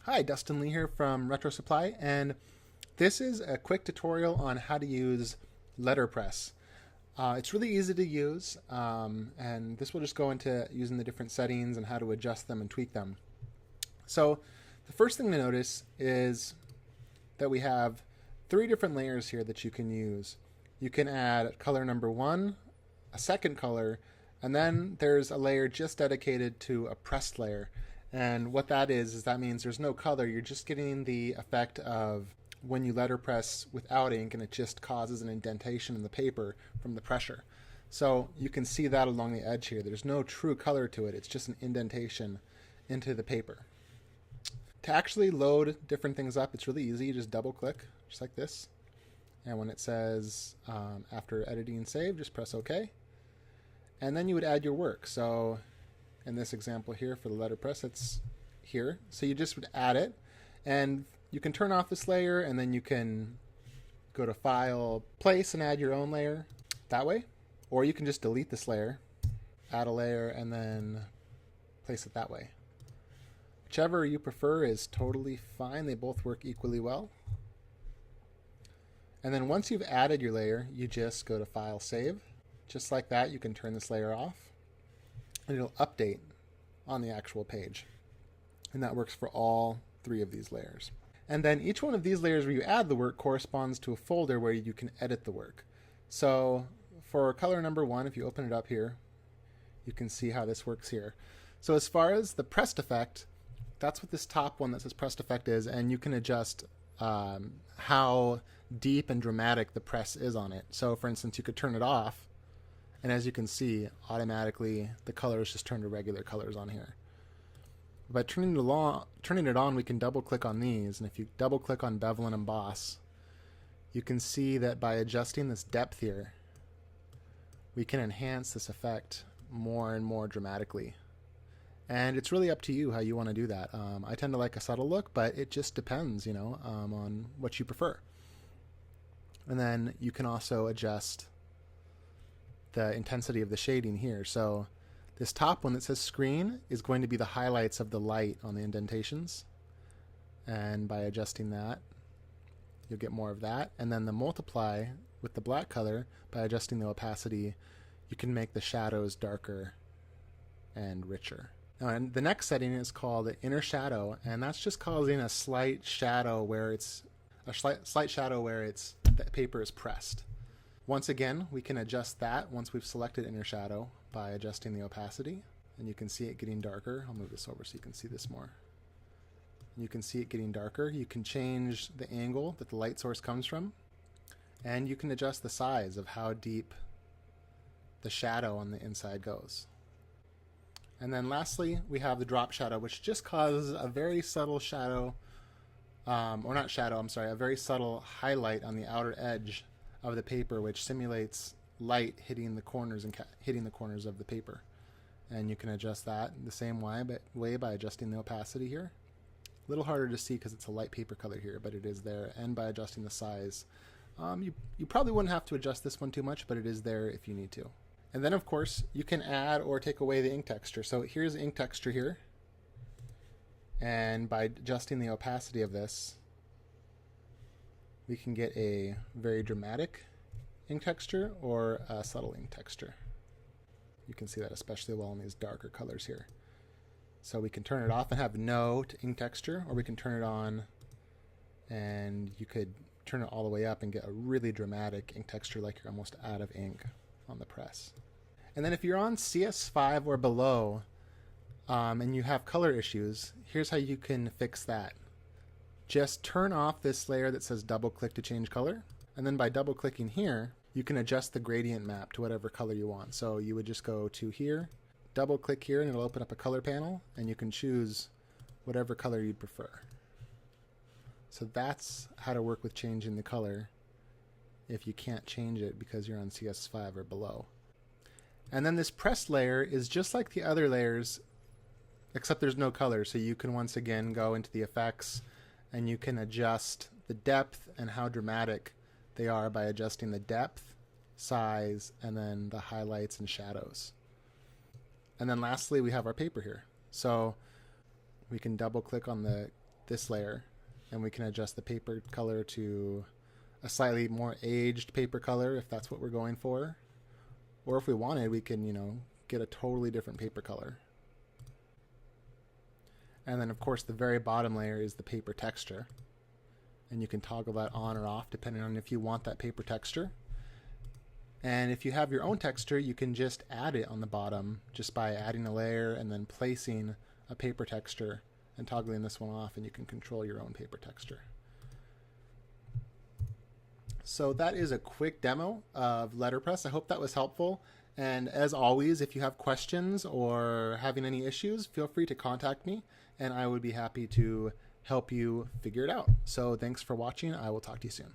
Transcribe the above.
Hi, Dustin Lee here from RetroSupply, and this is a quick tutorial on how to use LetterPress. It's really easy to use, and this will just go into using the different settings and how to adjust them and tweak them. So the first thing to notice is that we have 3 different layers here that you can use. You can add color number 1, a second color, and then there's a layer just dedicated to a pressed layer. And what that is that means there's no color. You're just getting the effect of when you letterpress without ink, and it just causes an indentation in the paper from the pressure. So you can see that along the edge here. There's no true color to it. It's just an indentation into the paper. To actually load different things up, it's really easy. You just double click, just like this. And when it says after editing save, just press OK. And then you would add your work. So in this example here for the letterpress, it's here. So you just would add it, and you can turn off this layer, and then you can go to File, Place, and add your own layer that way. Or you can just delete this layer, add a layer, and then place it that way. Whichever you prefer is totally fine. They both work equally well. And then once you've added your layer, you just go to File, Save. Just like that, you can turn this layer off, and it'll update on the actual page. And that works for all 3 of these layers. And then each one of these layers where you add the work corresponds to a folder where you can edit the work. So for color number 1, if you open it up here, you can see how this works here. So as far as the pressed effect, that's what this top one that says pressed effect is, and you can adjust how deep and dramatic the press is on it. So for instance, you could turn it off, and as you can see, automatically the colors just turn to regular colors on here. By turning it on, we can double click on these, and if you double click on bevel and emboss, you can see that by adjusting this depth here, we can enhance this effect more and more dramatically. And it's really up to you how you want to do that. I tend to like a subtle look, but it just depends, on what you prefer. And then you can also adjust the intensity of the shading here. So this top one that says screen is going to be the highlights of the light on the indentations. And by adjusting that, you'll get more of that. And then the multiply with the black color, by adjusting the opacity, you can make the shadows darker and richer. Now, and the next setting is called inner shadow, and that's just causing a slight shadow where the paper is pressed. Once again, we can adjust that once we've selected inner shadow by adjusting the opacity, and you can see it getting darker. I'll move this over so you can see this more. You can see it getting darker. You can change the angle that the light source comes from, and you can adjust the size of how deep the shadow on the inside goes. And then lastly, we have the drop shadow, which just causes a very subtle shadow, a very subtle highlight on the outer edge of the paper, which simulates light hitting the corners of the paper. And you can adjust that the same way by adjusting the opacity here. A little harder to see because it's a light paper color here, but it is there. And by adjusting the size. You probably wouldn't have to adjust this one too much, but it is there if you need to. And then of course you can add or take away the ink texture. So here's the ink texture here. And by adjusting the opacity of this, we can get a very dramatic ink texture or a subtle ink texture. You can see that especially well in these darker colors here. So we can turn it off and have no ink texture, or we can turn it on and you could turn it all the way up and get a really dramatic ink texture like you're almost out of ink on the press. And then if you're on CS5 or below and you have color issues, here's how you can fix that. Just turn off this layer that says double click to change color, and then by double clicking here, you can adjust the gradient map to whatever color you want. So you would just go to here, double click here, and it'll open up a color panel, and you can choose whatever color you prefer. So that's how to work with changing the color if you can't change it because you're on CS5 or below. And then this pressed layer is just like the other layers, except there's no color. So you can once again go into the effects, and you can adjust the depth and how dramatic they are by adjusting the depth, size, and then the highlights and shadows. And then lastly, we have our paper here. So we can double click on the this layer, and we can adjust the paper color to a slightly more aged paper color if that's what we're going for. Or if we wanted, we can, get a totally different paper color. And then of course the very bottom layer is the paper texture. And you can toggle that on or off depending on if you want that paper texture. And if you have your own texture, you can just add it on the bottom just by adding a layer and then placing a paper texture and toggling this one off, and you can control your own paper texture. So that is a quick demo of LetterPress. I hope that was helpful. And as always, if you have questions or having any issues, feel free to contact me, and I would be happy to help you figure it out. So thanks for watching. I will talk to you soon.